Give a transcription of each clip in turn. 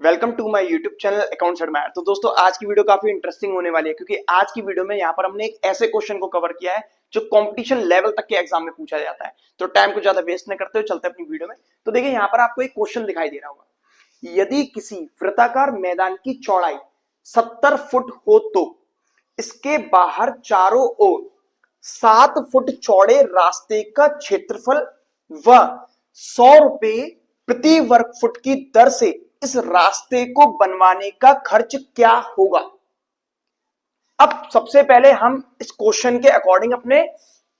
Welcome to my YouTube channel accounts admire. तो दोस्तों आज की वीडियो काफी इंटरेस्टिंग होने वाली है क्योंकि आज की वीडियो में यहाँ पर हमने एक ऐसे क्वेश्चन को कवर किया है जो कंपटीशन लेवल तक के एग्जाम में पूछा जाता है। तो टाइम को ज्यादा वेस्ट न करते हुए चलते हैं अपनी वीडियो में। तो देखिए यहाँ पर आपको एक क्वेश्चन दिखाई दे रहा होगा, यदि किसी वृत्ताकार मैदान की चौड़ाई 70 फुट हो तो इसके बाहर चारों ओर 7 फुट चौड़े रास्ते का क्षेत्रफल व 100 रुपए प्रति वर्ग फुट की दर से इस रास्ते को बनवाने का खर्च क्या होगा। अब सबसे पहले हम इस क्वेश्चन के अकॉर्डिंग अपने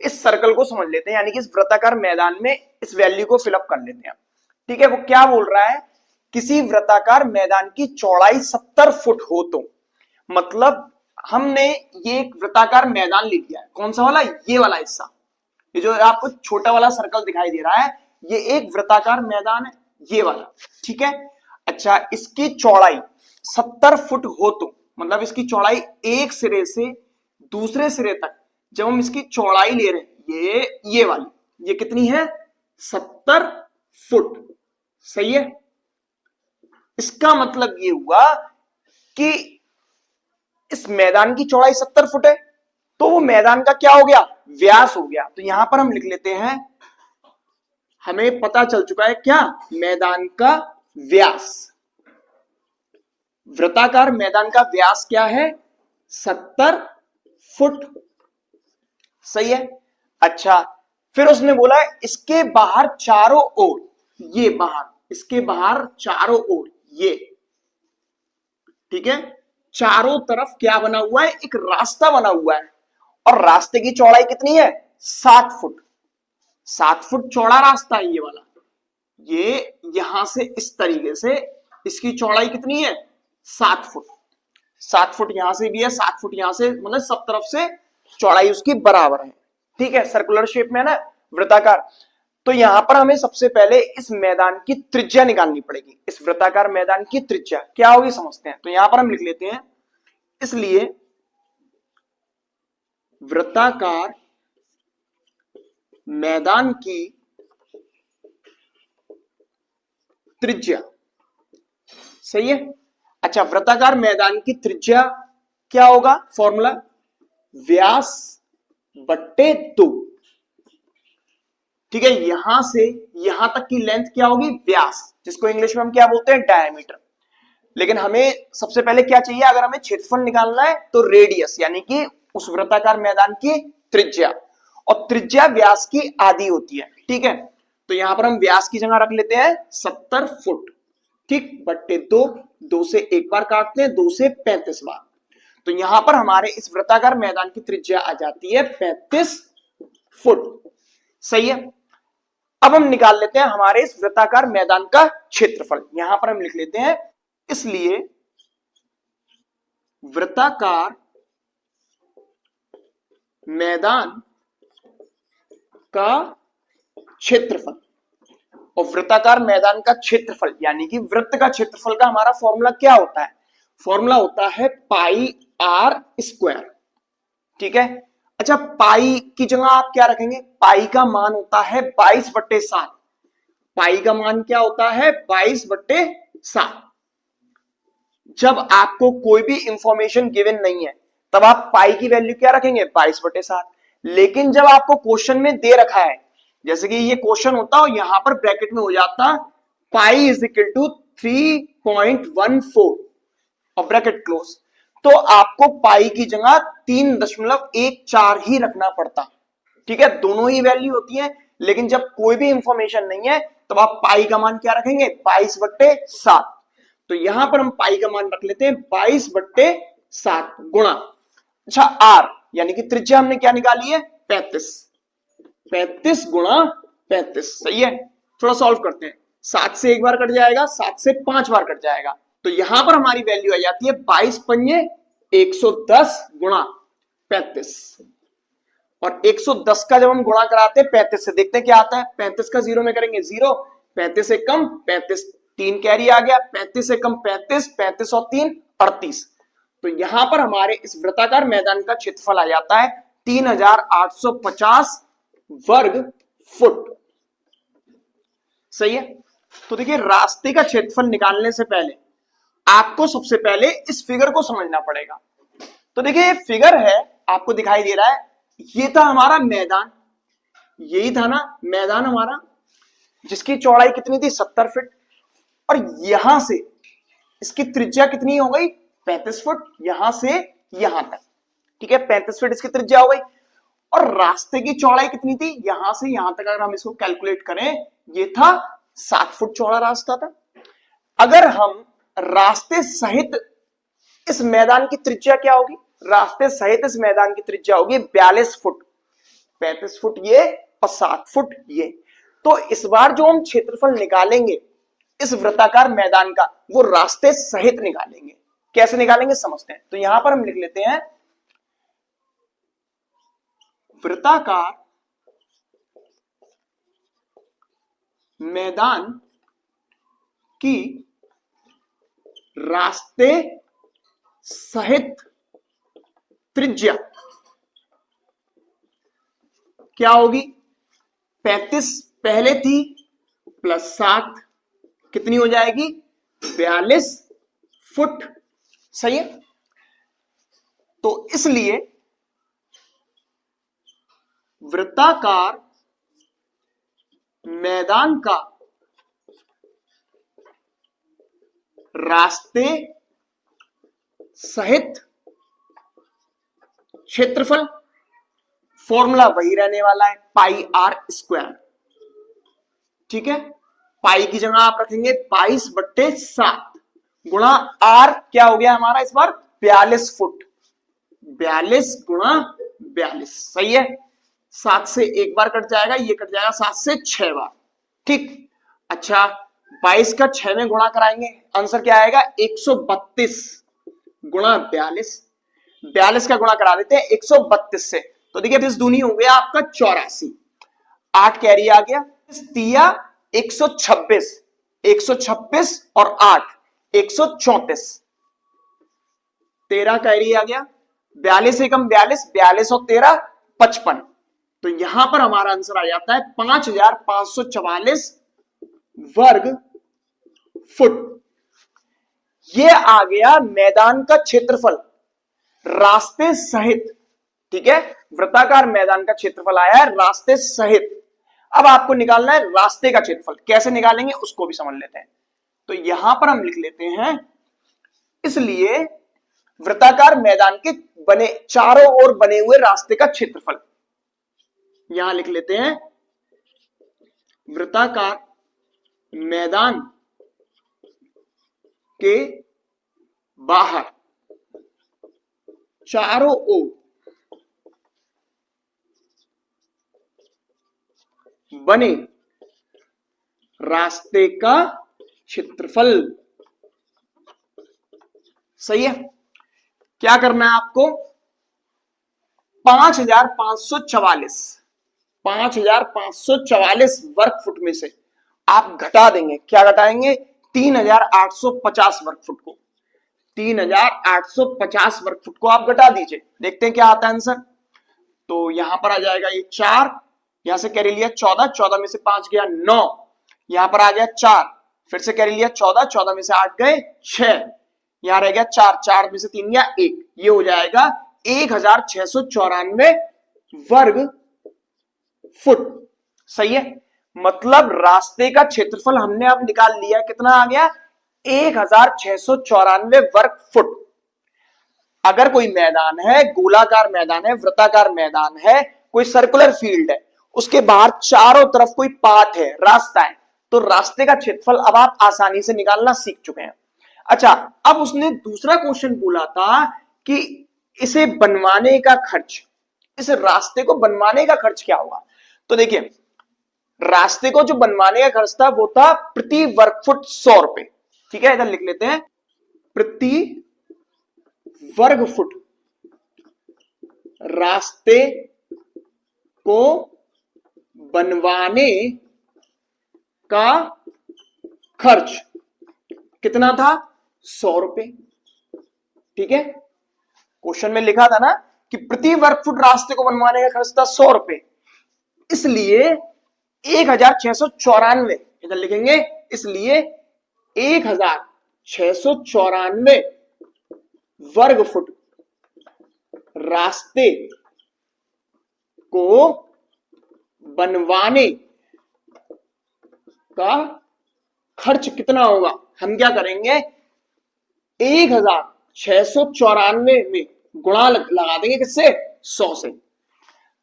इस सर्कल को समझ लेते हैं, यानी कि इस वृत्ताकार मैदान में इस वैल्यू को फिलअप कर लेते हैं। ठीक है, वो क्या बोल रहा है, किसी वृत्ताकार मैदान की चौड़ाई 70 फुट हो तो, मतलब हमने ये एक वृत्ताकार मैदान ले लिया है। कौन सा वाला? ये वाला हिस्सा, ये जो आपको छोटा वाला सर्कल दिखाई दे रहा है, ये एक वृत्ताकार मैदान है, ये वाला। ठीक है, अच्छा, इसकी चौड़ाई 70 फुट हो तो मतलब इसकी चौड़ाई एक सिरे से दूसरे सिरे तक, जब हम इसकी चौड़ाई ले रहे हैं, ये वाली, ये कितनी है? 70 फुट। सही है, इसका मतलब ये हुआ कि इस मैदान की चौड़ाई 70 फुट है, तो वो मैदान का क्या हो गया? व्यास हो गया। तो यहां पर हम लिख लेते हैं, हमें पता चल चुका है क्या? मैदान का व्यास। वृत्ताकार मैदान का व्यास क्या है? 70 फुट। सही है। अच्छा, फिर उसने बोला इसके बाहर चारों ओर, ये बाहर, इसके बाहर चारों ओर, ये, ठीक है, चारों तरफ क्या बना हुआ है? एक रास्ता बना हुआ है, और रास्ते की चौड़ाई कितनी है? 7 फुट। 7 फुट चौड़ा रास्ता है ये वाला। ये यहां से इस तरीके से इसकी चौड़ाई कितनी है? 7 फुट। 7 फुट यहां से भी है, 7 फुट यहां से, मतलब सब तरफ से चौड़ाई उसकी बराबर है। ठीक है, सर्कुलर शेप में है ना, वृत्ताकार। तो यहां पर हमें सबसे पहले इस मैदान की त्रिज्या निकालनी पड़ेगी। इस वृत्ताकार मैदान की त्रिज्या क्या होगी समझते हैं। तो यहां पर हम लिख लेते हैं, इसलिए वृत्ताकार मैदान की त्रिज्या। सही है। अच्छा, वृत्ताकार मैदान की त्रिज्या क्या होगा? फॉर्मूला व्यास बट्टे 2। ठीक है, यहां से यहां तक की लेंथ क्या होगी? व्यास, जिसको इंग्लिश में हम क्या बोलते हैं? डायमीटर। लेकिन हमें सबसे पहले क्या चाहिए? अगर हमें क्षेत्रफल निकालना है तो रेडियस, यानी कि उस वृत्ताकार मैदान की त्रिज्या, और त्रिज्या व्यास की आधी होती है। ठीक है, तो यहां पर हम व्यास की जगह रख लेते हैं 70 फुट। ठीक, बट्टे 2, 2 से एक बार काटते हैं, 2 से 35 बार। तो यहां पर हमारे इस वृत्ताकार मैदान की त्रिज्या आ जाती है 35 फुट। सही है। अब हम निकाल लेते हैं हमारे इस वृत्ताकार मैदान का क्षेत्रफल। यहां पर हम लिख लेते हैं, इसलिए वृत्ताकार मैदान का क्षेत्रफल, और वृत्ताकार मैदान का क्षेत्रफल यानी कि वृत्त का क्षेत्रफल का हमारा फॉर्मूला क्या होता है? फॉर्मूला होता है पाई आर स्क्वायर। ठीक है। अच्छा, पाई की जगह आप क्या रखेंगे? पाई का मान होता है 22/7। पाई का मान क्या होता है? 22/7। जब आपको कोई भी इंफॉर्मेशन गिवन नहीं है तब आप पाई की वैल्यू क्या रखेंगे? 22/7। लेकिन जब आपको क्वेश्चन में दे रखा है, जैसे कि ये क्वेश्चन होता है, यहां पर ब्रैकेट में हो जाता पाई इज इक्वल टू 3.14 और ब्रैकेट क्लोज, तो आपको पाई की जगह 3.14 ही रखना पड़ता। ठीक है, दोनों ही वैल्यू होती है, लेकिन जब कोई भी इंफॉर्मेशन नहीं है तब आप पाई का मान क्या रखेंगे? 22/7। तो यहां पर हम पाई का मान रख लेते हैं 22/7 गुणा, अच्छा, आर यानी कि त्रिज्या हमने क्या निकाली है? 35। 35 गुणा 35। सही है। थोड़ा सॉल्व करते हैं, 7 से एक बार कट जाएगा, 7 से 5 बार कट जाएगा, तो यहां पर हमारी वैल्यू आ जाती है 22 पंजे 110 गुणा 35। और 110 का जब हम गुणा कराते हैं 35 से, देखते हैं क्या आता है। 35 का 0 में करेंगे 0, 35 से कम 35, 3 कैरी आ गया, 35 से कम 35, 35 और 3 38। तो यहां पर हमारे इस वृत्ताकार मैदान का क्षेत्रफल आ जाता है 3850 वर्ग फुट। सही है। तो देखिए, रास्ते का क्षेत्रफल निकालने से पहले आपको सबसे पहले इस फिगर को समझना पड़ेगा। तो देखिए फिगर है, आपको दिखाई दे रहा है, ये था हमारा मैदान, यही था ना मैदान हमारा, जिसकी चौड़ाई कितनी थी 70 फीट, और यहां से इसकी त्रिज्या कितनी हो गई 35 फुट, यहां से यहां तक, ठीक है 35 फीट इसकी त्रिज्या हो गई। और रास्ते की चौड़ाई कितनी थी यहां से यहां तक, अगर हम इसको कैलकुलेट करें, ये था 7 फुट चौड़ा रास्ता था। अगर हम रास्ते सहित इस मैदान की त्रिज्या क्या होगी, रास्ते सहित इस मैदान की त्रिज्या होगी 42 फुट, 35 फुट ये और 7 फुट ये। तो इस बार जो हम क्षेत्रफल निकालेंगे इस वृत्ताकार मैदान का, वो रास्ते सहित निकालेंगे। कैसे निकालेंगे समझते हैं। तो यहां पर हम लिख लेते हैं वृत्ताकार मैदान की रास्ते सहित त्रिज्या क्या होगी, 35 पहले थी प्लस 7 कितनी हो जाएगी 42 फुट, सही है। तो इसलिए वृत्ताकार मैदान का रास्ते सहित क्षेत्रफल, फॉर्मूला वही रहने वाला है पाई आर स्क्वायर, ठीक है। पाई की जगह आप रखेंगे 22/7 गुणा आर, क्या हो गया हमारा इस बार 42 फुट, 42 गुणा 42, सही है। 7 से एक बार कट जाएगा, ये कट जाएगा 7 से 6 बार, ठीक। अच्छा 22 का 6 में गुणा कराएंगे, आंसर क्या आएगा 132 गुणा 42, 42 का गुणा करा देते हैं 132 से, तो देखिए 20 दूनी हो गया आपका 84, 8 कैरी आ गया, तिया 126, 126 और 8 134, 13 कैरी आ गया, 42 एकम 42, 42 और 13 55। तो यहां पर हमारा आंसर आ जाता है 5544 वर्ग फुट। ये आ गया मैदान का क्षेत्रफल रास्ते सहित, ठीक है। वृत्ताकार मैदान का क्षेत्रफल आया है रास्ते सहित। अब आपको निकालना है रास्ते का क्षेत्रफल, कैसे निकालेंगे उसको भी समझ लेते हैं। तो यहां पर हम लिख लेते हैं, इसलिए वृत्ताकार मैदान के बने चारों ओर बने हुए रास्ते का क्षेत्रफल, यहां लिख लेते हैं वृत्ताकार मैदान के बाहर चारों ओर बने रास्ते का क्षेत्रफल, सही है। क्या करना है आपको 5544 वर्ग फुट में से आप घटा देंगे, क्या घटाएंगे 3850 वर्ग फुट को, 3850 वर्ग फुट को आप घटा दीजिए, देखते हैं क्या आता है आंसर। तो यहां पर आ जाएगा ये 4, यहां से कैरी लिया 14, 14 में से 5 गया 9, यहां पर आ गया 4, फिर से कैरी लिया 14, 14 में से 8 गए 6, यहां रह गया 4, 4 में से 3 गया 1, ये हो जाएगा 1694 वर्ग फुट, सही है। मतलब रास्ते का क्षेत्रफल हमने अब निकाल लिया, कितना आ गया 1694 वर्ग फुट। अगर कोई मैदान है, गोलाकार मैदान है, वृत्ताकार मैदान है, कोई सर्कुलर फील्ड है, उसके बाहर चारों तरफ कोई पाथ है, रास्ता है, तो रास्ते का क्षेत्रफल अब आप आसानी से निकालना सीख चुके हैं। अच्छा अब उसने दूसरा क्वेश्चन बोला था कि इसे बनवाने का खर्च, इस रास्ते को बनवाने का खर्च क्या होगा। तो देखिए रास्ते को जो बनवाने का खर्च था वो था प्रति वर्ग फुट 100 रुपए, ठीक है। इधर लिख लेते हैं प्रति वर्ग फुट रास्ते को बनवाने का खर्च कितना था 100 रुपए, ठीक है। क्वेश्चन में लिखा था ना कि प्रति वर्ग फुट रास्ते को बनवाने का खर्च था 100 रुपए, इसलिए 1694 इधर लिखेंगे, इसलिए 1694 694 वर्ग फुट रास्ते को बनवाने का खर्च कितना होगा। हम क्या करेंगे, 1694 में गुणा लगा देंगे किससे, 100 से।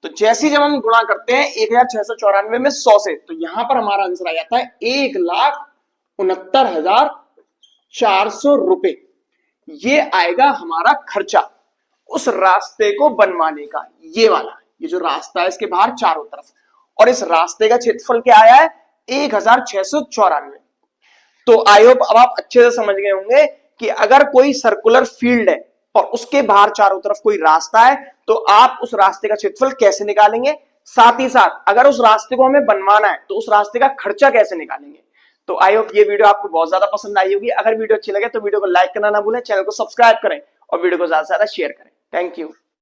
तो जैसे जब हम गुणा करते हैं 1694 में 100 से, तो यहां पर हमारा आंसर आ जाता है 1,69,400 रुपए। ये आएगा हमारा खर्चा उस रास्ते को बनवाने का। ये वाला, ये जो रास्ता है इसके बाहर चारों तरफ, और इस रास्ते का क्षेत्रफल क्या आया है, 1694। तो आई होप अब आप अच्छे से समझ गए होंगे कि अगर कोई सर्कुलर फील्ड है और उसके बाहर चारों तरफ कोई रास्ता है, तो आप उस रास्ते का क्षेत्रफल कैसे निकालेंगे, साथ ही साथ अगर उस रास्ते को हमें बनवाना है तो उस रास्ते का खर्चा कैसे निकालेंगे। तो आई होप ये वीडियो आपको बहुत ज्यादा पसंद आई होगी। अगर वीडियो अच्छी लगे तो वीडियो को लाइक करना ना भूलें, चैनल को सब्सक्राइब करें और वीडियो को ज्यादा से ज्यादा शेयर करें। Thank you.